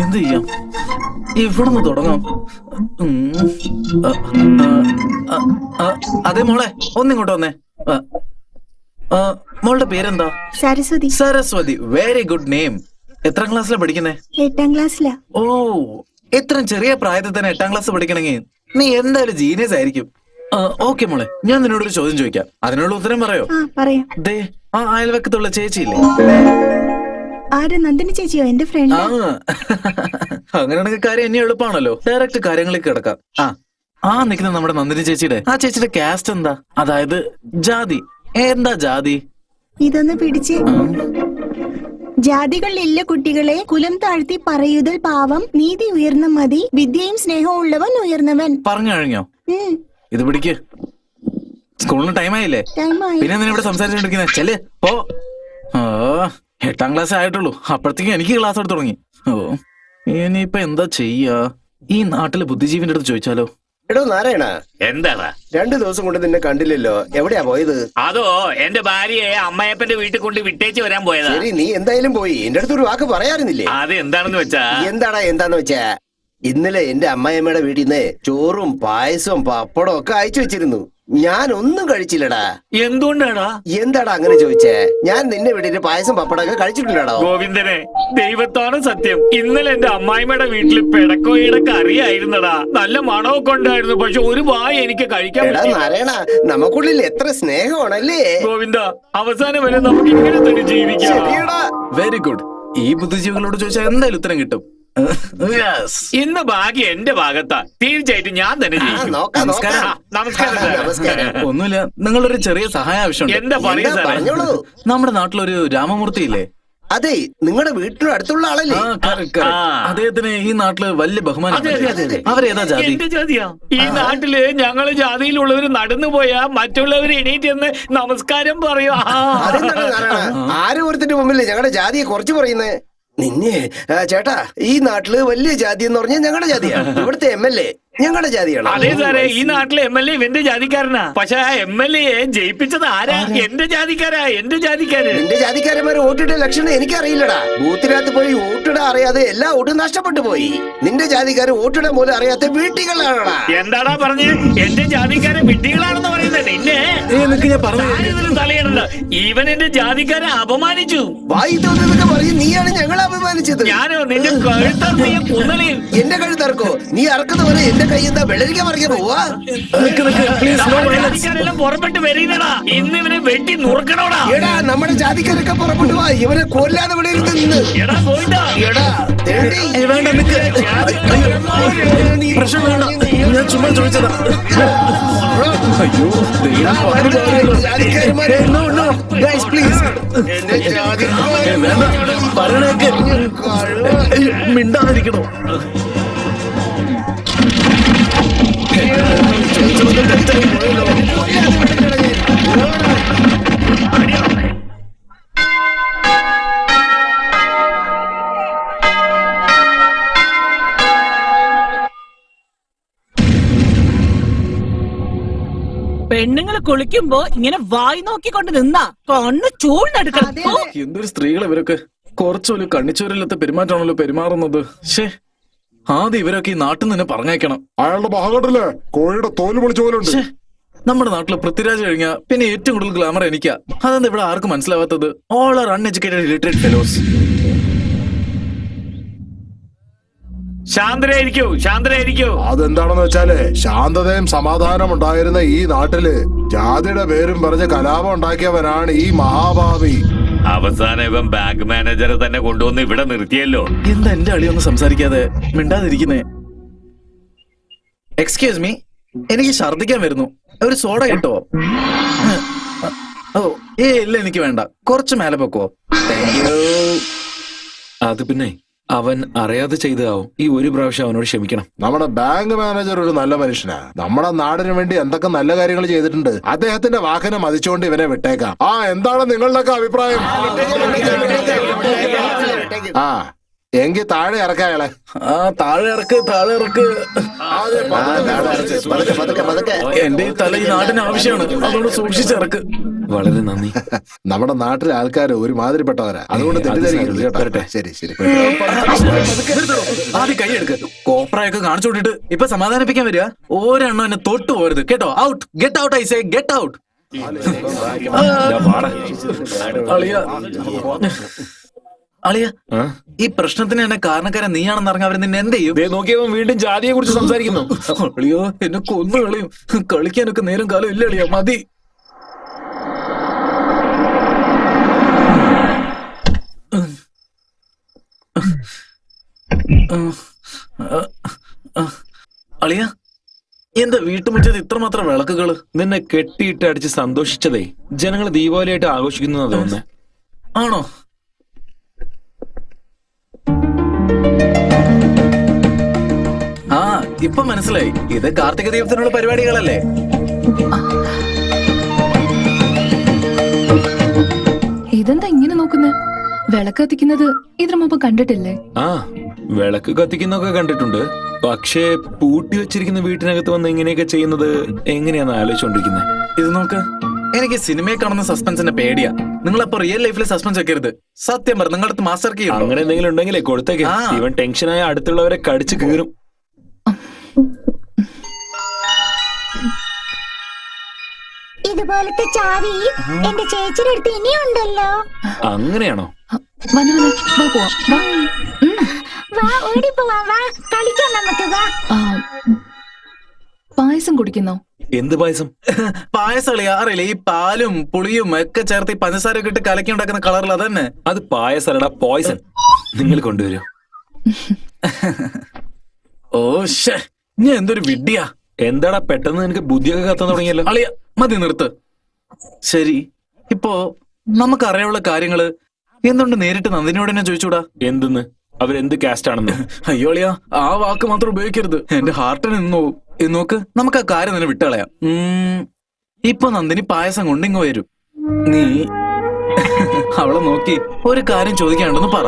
എന്ത് ചെയ്യാം? ഇവിടെ നിന്ന് തുടങ്ങാം. അതെ മോളെ, ഒന്നിങ്ങോട്ട് വന്നേ. മോളുടെ പേരെന്താ? Saraswati. Saraswati, very good name. എത്രാം ക്ലാസ്സിലാ പഠിക്കുന്നേ? 8ാം ക്ലാസ്സിലാ. ഓ, ഇത്രയും ചെറിയ പ്രായത്തിൽ തന്നെ 8ാം ക്ലാസ് പഠിക്കണമെങ്കിൽ നീ എന്തായാലും ജീനിയസ് ആയിരിക്കും. ഓക്കെ മോളെ, ഞാൻ നിന്നോടൊരു ചോദ്യം ചോദിക്കാം, അതിനുള്ള ഉത്തരം പറയോ? പറയാം. ദേ, ആ അയൽവക്കത്തുള്ള ചേച്ചിയില്ലേ? ആര്? നന്ദിനി ചേച്ചിയോ? എന്റെ ഫ്രണ്ട്. അങ്ങനെയാണെങ്കിൽ കാര്യം എന്നെ എളുപ്പമാണല്ലോ, ഡയറക്റ്റ് കാര്യങ്ങളിലേക്ക് കിടക്കാം. ആ നിൽക്കുന്ന നമ്മുടെ നന്ദിനി ചേച്ചിയുടെ കാസ്റ്റ് എന്താ? അതായത് ജാതി എന്താ? ജാതി ഇതൊന്ന് പിടിച്ച്. ജാതികളില്ല കുട്ടികളെ, കുലം താഴ്ത്തി പറയുതൽ പാവം, നീതി ഉയർന്ന മതി, വിദ്യയും സ്നേഹവും ഉള്ളവൻ ഉയർന്നവൻ. പറഞ്ഞു കഴിഞ്ഞോ? ഇത് പിടിക്ക്. സ്കൂളിന് ടൈം ആയില്ലേ? പിന്നെ എന്തിനാ ഇവിടെ സംസാരിച്ചോണ്ടിരിക്കുന്നേ? ചെല് പോ. 8ാം ക്ലാസ് ആയിട്ടുള്ളൂ, അപ്പോഴത്തേക്കും എനിക്ക് ക്ലാസ് എടുത്ത് തുടങ്ങി. ഇനിയിപ്പൊ എന്താ ചെയ്യാ? ഈ നാട്ടിലെ ബുദ്ധിജീവിന്റെ അടുത്ത് ചോദിച്ചാലോ? എടോ നാരായണ, എന്താടാ 2 ദിവസം കൊണ്ട് നിന്നെ കണ്ടില്ലല്ലോ, എവിടെയാ പോയത്? അതോ എന്റെ ഭാര്യയെ അമ്മയപ്പന്റെ വീട്ടിൽ കൊണ്ട് വിട്ടേച്ച് വരാൻ പോയതാ. ശരി, നീ എന്തായാലും പോയി. എന്റെ അടുത്ത് ഒരു വാക്ക് പറയാറുന്നില്ലേ? അത് എന്താണെന്ന് വെച്ചാ? എന്താന്ന് വെച്ചാ, ഇന്നലെ എന്റെ അമ്മായിയമ്മയുടെ വീട്ടിൽ നിന്ന് ചോറും പായസവും പപ്പടവും ഒക്കെ അയച്ചു വെച്ചിരുന്നു. ഞാൻ ഒന്നും കഴിച്ചില്ലടാ. എന്തുകൊണ്ടാടാ? എന്താടാ അങ്ങനെ ചോദിച്ചേ? ഞാൻ നിന്നെ വീട്ടിൽ പായസം പപ്പടമൊക്കെ കഴിച്ചിട്ടുണ്ടോ? ഗോവിന്ദനെ, ദൈവത്താണ് സത്യം, ഇന്നലെ എന്റെ അമ്മായിമ്മയുടെ വീട്ടിൽ പിടക്കോയുടെ കറിയായിരുന്നടാ. നല്ല മണമൊക്കെ ഉണ്ടായിരുന്നു, പക്ഷെ ഒരു വായ എനിക്ക് കഴിക്കാൻ പറ്റില്ല. നാരായണ, നമുക്കുള്ളിൽ എത്ര സ്നേഹമാണല്ലേ ഗോവിന്ദ. അവസാനം വരെ നമുക്ക് ഇങ്ങനെ തന്നെ ജീവിക്കാം. Very good. ഈ ബുദ്ധിജീവികളോട് ചോദിച്ചാൽ എന്തായാലും ഉത്തരം കിട്ടും. ഇന്ന് ഭാഗ്യം എന്റെ ഭാഗത്താ. തീർച്ചയായിട്ടും ഞാൻ തന്നെ ജയിക്കും. നമസ്കാരം. ഒന്നുമില്ല, നിങ്ങളൊരു ചെറിയ സഹായം ആവശ്യമുണ്ട്. എന്താ പറയുക സാറേ? നമ്മുടെ നാട്ടിലൊരു രാമമൂർത്തി ഇല്ലേ? അതെ, നിങ്ങളുടെ വീട്ടിന് അടുത്തുള്ള ആളല്ലേ? അദ്ദേഹത്തിന് ഈ നാട്ടില് വലിയ ബഹുമാനം. അവരേതാ ജാതി? എന്റെ ജാതിയാ. ഈ നാട്ടില് ഞങ്ങള് ജാതിയിലുള്ളവര് നടന്നു പോയാ മറ്റുള്ളവര് എണീറ്റ് എന്ന് നമസ്കാരം പറയും. ആരും ഒരുത്തിന്റെ മുമ്പിൽ ഞങ്ങളുടെ ജാതിയെ കുറച്ച് പറയുന്നേ. നിന്നെ ചേട്ടാ, ഈ നാട്ടില് വലിയ ജാതി എന്ന് പറഞ്ഞാൽ ഞങ്ങളുടെ ജാതിയാണ്. ഇവിടുത്തെ MLA ഞങ്ങളുടെ ജാതിയാണ്. അതെ സാറേ, ഈ നാട്ടിലെ MLA ഇവന്റെ ജാതിക്കാരനാ. പക്ഷെ ആ MLA ജയിപ്പിച്ചത് ആരാ? എന്റെ ജാതിക്കാരാ, എന്റെ ജാതിക്കാര്. എന്റെ ജാതിക്കാരന്മാര് വോട്ടിട്ട ലക്ഷണം എനിക്കറിയില്ലടാ. ബൂത്തിനകത്ത് പോയി വോട്ടിടാൻ അറിയാതെ എല്ലാ വോട്ടും നഷ്ടപ്പെട്ടു പോയി. നിന്റെ ജാതിക്കാര് വോട്ടിടാൻ പോലും അറിയാത്ത വീട്ടികളാണടാ. എന്താടാ പറഞ്ഞ്? എന്റെ ജാതിക്കാരെ വിഡ്ഢികളാണെന്ന് പറയുന്നത് നിന്നെ തലയിടണ്ട. ഇവൻ എന്റെ ജാതിക്കാരെ അപമാനിച്ചു. വായി തോന്നുന്നതൊക്കെ പറയും. നീയാണ് ഞങ്ങളെ അപമാനിച്ചത്. ഞാനോ? നിന്റെ കഴുത്തറയും കുന്നലയും. എന്റെ കഴുത്തറക്കോ? നീ അറക്കുന്നവരെ എന്റെ കൈ എന്താ വെള്ളരിക്ക പറിക്കാൻ പോവാ? ജാതിക്കാരെല്ലാം പുറപ്പെട്ട് വരീനടാ. ഇന്ന് ഇവനെ വെട്ടി നുറുക്കണോടാ. എടാ, നമ്മുടെ ജാതിക്കാരൊക്കെ പുറപ്പെട്ടു പോവാ. ഇവനെ കൊല്ലാതെ ഇവിടെ ഇരുന്ന്. എടാ പോയിട്ടാ. എടാ പ്രശ്നം വേണ്ട, ഞാൻ ചുമ്മാ ചോദിച്ചതാ. അയ്യോ, പറയണേക്ക് മിണ്ടാതിരിക്കണോ? പെണ്ണുങ്ങൾ കുളിക്കുമ്പോ ഇങ്ങനെ വായി നോക്കിക്കൊണ്ട് നിന്നാ കണ്ണ് ചൂഴ്ന്നെടുക്കണം. എന്തൊരു സ്ത്രീകൾ ഇവരൊക്കെ! കുറച്ചൊരു കണ്ണിച്ചോരില്ലാത്ത പെരുമാറ്റാണല്ലോ പെരുമാറുന്നത്. ശേ, ആദ്യം ഇവരൊക്കെ ഈ നാട്ടിൽ നിന്ന് പറഞ്ഞേക്കണം. അയാളുടെ മഹാകട്ടില്ലേ, കോഴിയുടെ തോല് പൊളിച്ച പോലെ ഉണ്ട്. നമ്മുടെ നാട്ടില് പൃഥ്വിരാജ് കഴിഞ്ഞാ പിന്നെ ഏറ്റവും കൂടുതൽ ഗ്ലാമർ എനിക്കാ. അതെന്താ ഇവിടെ ആർക്കും മനസ്സിലാവാത്തത്? All are uneducated illiterate fellows. ശാന്തരായിരിക്കൂ. അതെന്താണെന്ന് വെച്ചാല്, ശാന്തതയും സമാധാനം ഉണ്ടായിരുന്ന ഈ നാട്ടില് ജാതിയുടെ പേരും പറഞ്ഞ് കലാപം ഉണ്ടാക്കിയവനാണ് ഈ മഹാഭാവി. അവസാനം ഇവൻ ബാങ്ക് മാനേജറെ തന്നെ കൊണ്ടുവന്ന് ഇവിടെ നിർത്തിയല്ലോ. എന്താ എന്റെ അളിയൊന്നും സംസാരിക്കാതെ മിണ്ടാതിരിക്കുന്നേ? എക്സ്ക്യൂസ് മീ, എനിക്ക് ഛർദിക്കാൻ വരുന്നു. ഒരു സോഡ കിട്ടുമോ? ഓ ഇല്ല, എനിക്ക് വേണ്ട. കുറച്ച് മേലെ പൊക്കോ. Thank you. അത് പിന്നെ അവൻ അറിയാതെ ചെയ്തതാവും. ഈ ഒരു പ്രാവശ്യം അവനോട് ക്ഷമിക്കണം. നമ്മുടെ ബാങ്ക് മാനേജർ ഒരു നല്ല മനുഷ്യനാ. നമ്മുടെ നാടിന് വേണ്ടി എന്തൊക്കെ നല്ല കാര്യങ്ങൾ ചെയ്തിട്ടുണ്ട്. അദ്ദേഹത്തിന്റെ വാഹനം മതിച്ചുകൊണ്ട് ഇവനെ വിട്ടേക്കാം. എന്താണ് നിങ്ങളുടെയൊക്കെ അഭിപ്രായം? എങ്കിൽ താഴെ ഇറക്കാം അയാളെ. താഴെ ഇറക്ക്. എന്റെ ഈ തല ഈ നാടിന് ആവശ്യമാണ്, അതുകൊണ്ട് സൂക്ഷിച്ചിറക്ക്. വളരെ നന്ദി. നമ്മുടെ നാട്ടിലെ ആൾക്കാർ ഒരുമാതിരിപ്പെട്ടവരാ, അതുകൊണ്ട് തെറ്റിദ്ധരിക്കരുത് കേട്ടോ. വരട്ടെ. ശരി ശരി. ആദ്യം കൈ എടുക്ക്. കോപ്രയൊക്കെ കാണിച്ചു വിട്ടിട്ട് ഇപ്പൊ സമാധാനിപ്പിക്കാൻ വരിക. ഒരെണ്ണം എന്നെ തൊട്ടു പോരുത് കേട്ടോ. Out, get out, I say get out. അളിയ അളിയ, ഈ പ്രശ്നത്തിന് എന്നെ കാരണക്കാരൻ നീയാണെന്ന് അറിഞ്ഞ അവര് നിന്നെ എന്ത് ചെയ്യും? നോക്കിയവൻ വീണ്ടും ജാതിയെ കുറിച്ച് സംസാരിക്കുന്നു. അളിയോ, എന്നെ കൊന്നു കളയും. കളിക്കാനൊക്കെ നേരം കാലം ഇല്ല അളിയ, മതി. അളിയ, എന്താ വീട്ടുമുറ്റത്ത് ഇത്രമാത്രം വിളക്കുകള്? നിന്നെ കെട്ടിയിട്ട് അടിച്ച് സന്തോഷിച്ചതേ ജനങ്ങൾ ദീപാവലിയായിട്ട് ആഘോഷിക്കുന്നു തോന്നുന്നേ. ആണോ? ആ, ഇപ്പൊ മനസ്സിലായി. ഇത് കാർത്തിക ദീപത്തിനുള്ള പരിപാടികളല്ലേ? ഇതെന്താ ഇങ്ങനെ നോക്കുന്നത്? വിളക്ക് കത്തിക്കുന്നത് ഇതിനു മുമ്പ് കണ്ടിട്ടില്ലേ? ആ, വിളക്ക് കത്തിക്കുന്നൊക്കെ കണ്ടിട്ടുണ്ട്. പക്ഷേ പൂട്ടി വെച്ചിരിക്കുന്ന വീട്ടിനകത്ത് വന്ന് ഇങ്ങനെയൊക്കെ ചെയ്യുന്നത് എങ്ങനെയാന്ന് ആലോചിച്ചോണ്ടിരിക്കുന്നത്. ഇത് നോക്ക്, എനിക്ക് സിനിമയെ കാണുന്ന സസ്പെൻസിന്റെ പേടിയാ. നിങ്ങളപ്പോ റിയൽ ലൈഫിൽ സസ്പെൻസ് വെക്കരുത്. സത്യം പറ, നിങ്ങളുടെ അടുത്ത് മാസ്റ്റർ കീ ഉണ്ടോ? അങ്ങനെ എന്തെങ്കിലും ഉണ്ടെങ്കിലേ കൊടുത്തേക്ക്. ഇവൻ ടെൻഷനായ അടുത്തുള്ളവരെ കടിച്ചു കീറും. ഇതുപോലത്തെ ചാവി എന്റെ ചേച്ചിയുടെ അടുത്ത് ഇനിയുണ്ടല്ലോ. അങ്ങനെയാണോ? വന്നു വന്നു, വാ പോവാം, വാ. വാ, ഓടി പോവാ, വാ കളിക്കാം നമുക്ക്, വാ. ആ, പായസം കുടിക്കുന്നോ? എന്ത് പായസം? പായസം അളിയാ, അറിയില്ല, ഈ പാലും പുളിയും ഒക്കെ ചേർത്ത് ഈ പഞ്ചസാരയൊക്കെ ഇട്ട് കലക്കി ഉണ്ടാക്കുന്ന കളറിൽ അതന്നെ. അത് പായസമല്ലടാ, പോയ്സൺ. നിങ്ങൾ കൊണ്ടുവരൂ. ഓ ഷേ, ഞാൻ എന്തൊരു വിഡ്ഢിയാ. എന്താടാ പെട്ടെന്ന് നിനക്ക് ബുദ്ധിയൊക്കെ കത്താൻ തുടങ്ങിയല്ലോ? അളിയ, മതി, നിർത്ത്. ശരി, ഇപ്പോ നമുക്കറിയാനുള്ള കാര്യങ്ങള് എന്തുകൊണ്ട് നേരിട്ട് നന്ദിനിയോട് തന്നെ ചോദിച്ചൂടാ? എന്തെന്ന്? അവരെന്ത് കാസ്റ്റ് ആണെന്ന്? അയ്യോ അളിയ, ആ വാക്ക് മാത്രം ഉപയോഗിക്കരുത്. എന്റെ ഹാർട്ടിന് നോക്ക്, നമുക്ക് ആ കാര്യം തന്നെ വിട്ടുകളയാം. ഇപ്പൊ നന്ദിനി പായസം കൊണ്ടിങ്ങ് വരും. നീ അവളെ നോക്കി ഒരു കാര്യം ചോദിക്കാണ്ടെന്ന് പറ.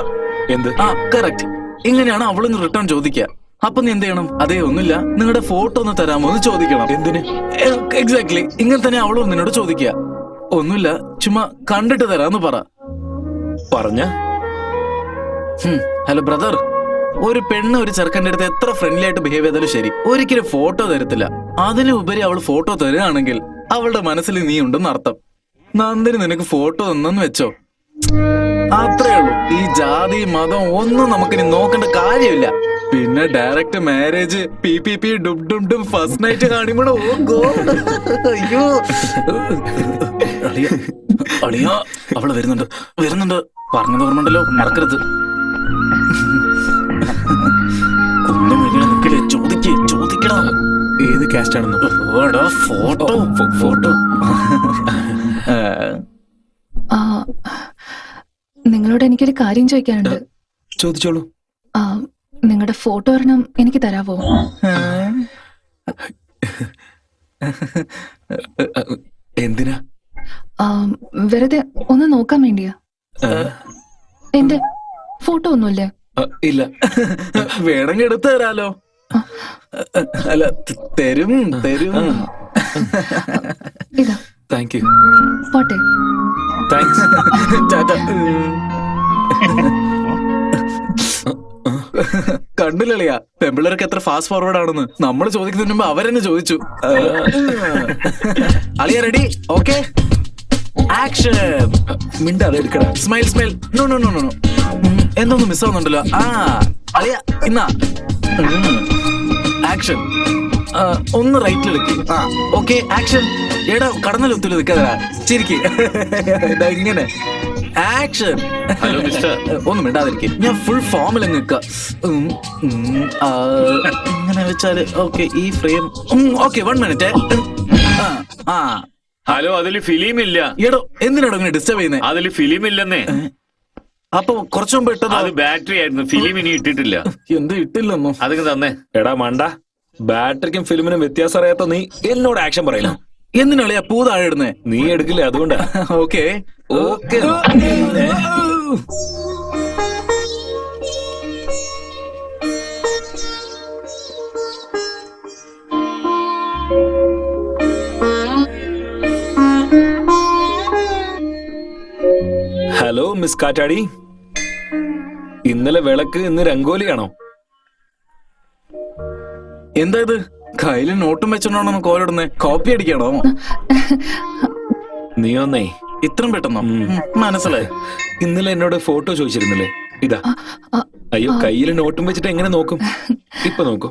എന്ത്? ആ, കറക്റ്റ്. ഇങ്ങനെയാണ് അവളൊന്ന് റിട്ടേൺ ചോദിക്കുക. അപ്പൊ നീ എന്ത് ചെയ്യണം? അതേ, ഒന്നുമില്ല, നിങ്ങളുടെ ഫോട്ടോ ഒന്ന് തരാമോ എന്ന് ചോദിക്കണം. എന്തിന്? എക്സാക്ട്ലി ഇങ്ങനെ തന്നെ അവളും നിന്നോട് ചോദിക്കുക. ഒന്നുമില്ല, ചുമ്മാ കണ്ടിട്ട് തരാന്ന് പറ. പറഞ്ഞ ഹലോ ബ്രദർ, ഒരു പെണ്ണ് ഒരു ചെറുക്കൻ്റെ അടുത്ത് എത്ര ഫ്രണ്ട്ലി ആയിട്ട് ബിഹേവ് ചെയ്താലും ശരി, ഒരിക്കലും ഫോട്ടോ തരത്തില്ല. അതിനുപരി അവൾ ഫോട്ടോ തരുകയാണെങ്കിൽ അവളുടെ മനസ്സിൽ നീ ഉണ്ടെന്ന് അർത്ഥം. നന്ദിനി നിനക്ക് ഫോട്ടോ തന്നെന്ന് വെച്ചോ, അത്രേ ഉള്ളൂ. ഈ ജാതി മതം ഒന്നും നമുക്കിനി നോക്കേണ്ട കാര്യമില്ല. പിന്നെ ഡയറക്റ്റ് മാരേജ്, പി ഡും ഫസ്റ്റ് നൈറ്റ് കാണിമ്പോഴോ, ഓ ഗോഡ്, അയ്യോ. അളിയ, അവള് വരുന്നുണ്ട്, പറഞ്ഞത് ഓർമ്മണ്ടല്ലോ, മറക്കരുത്. ചോദിക്കടാ, ഏത് കാസ്റ്റ് ആണെന്ന്? ഫോട്ടോ. നിങ്ങളോട് എനിക്കൊരു കാര്യം ചോദിക്കാനുണ്ട്. ചോദിച്ചോളൂ. നിങ്ങളുടെ ഫോട്ടോ ഒരെണ്ണം എനിക്ക് തരാവോ? എന്തിനാ? വെറുതെ ഒന്ന് നോക്കാൻ വേണ്ടിയാ. എന്റെ ഫോട്ടോ ഒന്നുമില്ലേ? ഇല്ല. വേണമെങ്കിൽ എടുത്തു തരാലോ. അല്ല, തരും. ഇതാ. Thank you. പോട്ടെ. താങ്ക്സ്. കണ്ടില്ലളിയാ, പെമ്പിള്ളേർക്ക് എത്ര ഫാസ്റ്റ് ഫോർവേഡ് ആണെന്ന്. നമ്മൾ ചോദിക്കുന്നതിന് മുമ്പ് അവരെന്നെ ചോദിച്ചു. അളിയ റെഡി? Okay, action. മിണ്ടാതെ എടുക്കടാ. സ്മൈൽ. നോ. എന്തൊന്നും മിസ് ആവുന്നുണ്ടല്ലോ. അളിയ ഇന്നാ ആക്ഷൻ. ഒന്ന് റൈറ്റിലെടുക്ക്. Okay, action. എടാ, കടന്നലൊത്തില് നിൽക്കാതാ, ചിരിക്ക്. ഇങ്ങനെ ആക്ഷൻ. Hello mister. ഒന്നും മിണ്ടാതിരിക്കും, ഞാൻ ഫുൾ ഫോമിൽ നിൽക്ക. ഇങ്ങനെ വെച്ചാല് ഓക്കെ, ഈ ഫ്രെയിം. Okay, 1 minute. ഹലോ, അതില് ഫിലിം ഇല്ല. എടോ, എന്തിനാടോ ഇങ്ങനെ ഡിസ്റ്റർബ് ചെയ്യുന്നേ? അതില് ഫിലിം ഇല്ലെന്നേ. അപ്പൊ കുറച്ചു മുമ്പ് ഇട്ടത് അത് ബാറ്ററി ആയിരുന്നു, ഫിലിം ഇനി ഇട്ടിട്ടില്ല. എന്ത് ഇട്ടില്ലെന്നോ? അതൊക്കെ തന്നെ. എടാ മണ്ട, ബാറ്ററിക്കും ഫിലിമിനും വ്യത്യാസം അറിയാത്ത നീ എന്നോട് ആക്ഷൻ പറയില്ല. എന്തിനാളിയാ പൂ താഴെ ഇടുന്നേ? നീ എടുക്കില്ല, അതുകൊണ്ടാ. ഓക്കെ. മിസ് കാറ്റാടി. ഇന്നലെ വിളക്ക് ഇന്ന് രംഗോലിയാണോ? എന്താ ഇത് കയ്യില് നോട്ടും വെച്ചോണ്ടാണോ കോലിടുന്നേ? കോപ്പി അടിക്കണോ? നീ ഒന്നേ ഇത്രയും പെട്ടെന്നോ? മനസ്സിലായി. ഇന്നലെ എന്നോട് ഫോട്ടോ ചോദിച്ചിരുന്നില്ലേ? ഇതാ. അയ്യോ, കയ്യിൽ നോട്ടും വെച്ചിട്ട് എങ്ങനെ നോക്കും? ഇപ്പൊ നോക്കൂ.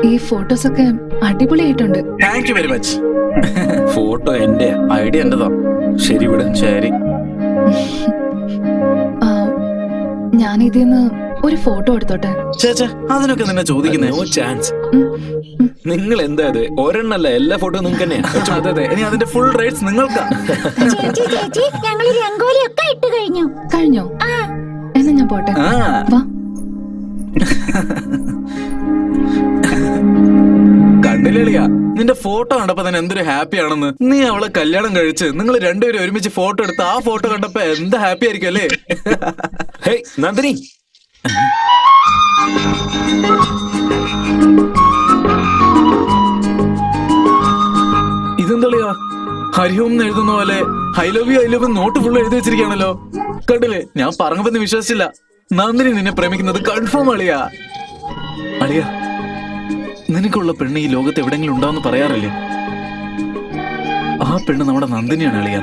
ഈ ഫോട്ടോസ് ഒക്കെ അടിപൊളിയായിട്ടുണ്ട്. Thank you very much. Photo എന്റെ ഐഡിയ എന്റെതാ. ശരി വിട്. ശരി. ആ, ഞാൻ ഇതിന്ന് ഒരു ഫോട്ടോ എടുത്തോട്ടെ? ചേച്ചേ അതിനൊക്കെ നിന്നെ ചോദിക്കുന്നേ. No chance. നിങ്ങൾ എന്താ അത്? ഒരെണ്ണല്ല, എല്ലാ ഫോട്ടോ നിങ്ങൾക്ക് തന്നെയാ. അതെ അതെ, ഇനി അതിന്റെ ഫുൾ റൈറ്റ്സ് നിങ്ങൾക്കാ. ചേച്ചി ചേച്ചി ഞങ്ങൾ രംഗോലി ഒക്കെ ഇട്ട് കഴിഞ്ഞു. കഴിഞ്ഞോ? എന്നാ ഞാൻ പോട്ടെ. ആ വാ. കണ്ടില്ലേളിയാ, നിന്റെ ഫോട്ടോ കണ്ടപ്പോ തന്നെ എന്തൊരു ഹാപ്പി ആണെന്ന്. നീ അവളെ കല്യാണം കഴിച്ച് നിങ്ങൾ രണ്ടുപേരും ഒരുമിച്ച് ഫോട്ടോ എടുത്ത് ആ ഫോട്ടോ കണ്ടപ്പോ എന്താ ഹാപ്പി ആയിരിക്കും അല്ലേ? ഹേയ് നന്ദിനി, ഇതെന്തളിയാ ഹരിഹോം എന്ന് എഴുതുന്ന പോലെ I love you note full എഴുതി വെച്ചിരിക്കുകയാണല്ലോ. കണ്ടില്ലേ, ഞാൻ പറഞ്ഞപ്പോ നീ വിശ്വസിച്ചില്ല. നന്ദിനി നിന്നെ പ്രേമിക്കുന്നത് കൺഫേം അളിയാ. അളിയാ, നിനക്കുള്ള പെണ്ണ് ഈ ലോകത്ത് എവിടെങ്കിലും ഉണ്ടാവെന്ന് പറയാറില്ലേ? ആ പെണ്ണ് നമ്മുടെ നന്ദിനിയാണ് അളിയാ.